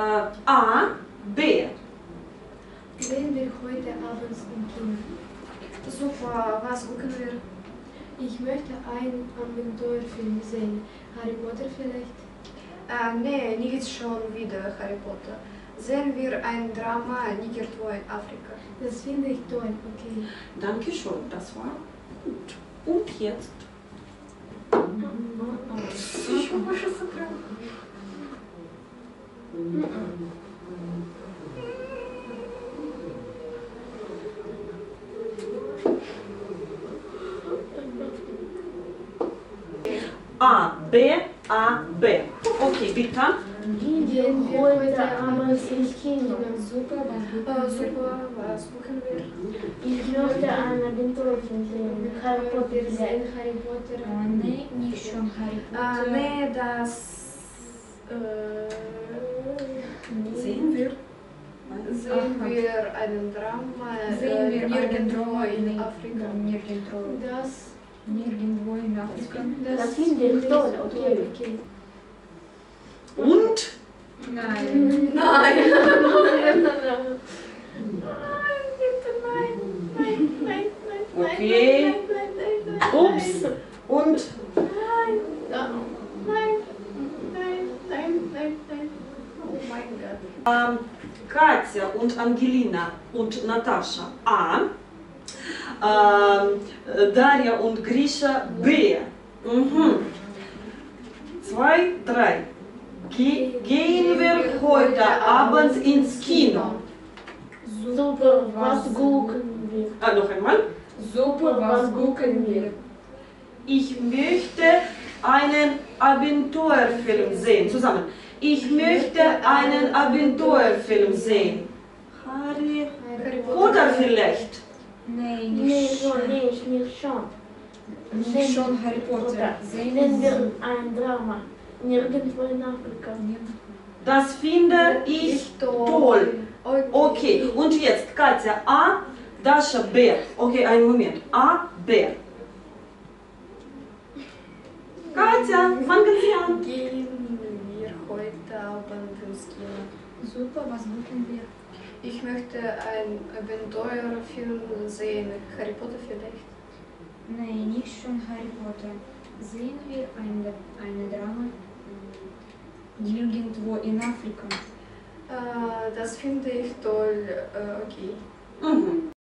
A, B. Sehen wir heute abends im Kino. Super, was gucken wir? Ich möchte einen Abenteuerfilm sehen. Harry Potter vielleicht? Nee, nicht schon wieder Harry Potter. Sehen wir ein Drama nirgendwo in Afrika. Das finde ich toll, okay. Dankeschön, das war gut. Und jetzt? A, B, A, B. Okay, bitte. Gehen wir heute abends ins Kino. Super, was gucken wir? Ich möchte einen Abenteuerfilm sehen. Harry Potter Wir sehen vielleicht. Harry Potter. Nee, nicht schon Harry Potter. Nee, das Sehen wir? sehen wir einen Drama Sehen wir nirgendwo in Afrika. Nirgendwo in Afrika. Das finde ich toll, okay. Und? Nein. Nein. Okay. Ups. Und? Oh mein Gott. Katja und Angelina und Natascha A. Daria und Grisha B. 2, 3. Gehen wir heute Abend ins Kino? Super, was gucken wir? Noch einmal. Super, was gucken wir? Ich möchte einen Abenteuerfilm sehen. Zusammen. Ich möchte einen Abenteuerfilm sehen. Harry Potter vielleicht. Nee, Nee, nicht schon nicht, nicht schon. Nicht schon Harry Potter. Sehen wir ein Drama. Nirgendwo in Afrika. Das finde ich toll. Okay, und jetzt Katja A, Dasha B. Okay, einen Moment. A, B. Katja, fangen Sie an. Gehen wir heute Abend ins Kino? Super, was gucken wir? Ich möchte einen Abenteuerfilm sehen. Harry Potter vielleicht. Nee, nicht schon Harry Potter. Sehen wir eine Drama nirgendwo in Afrika. Das finde ich toll. Okay. Mhm.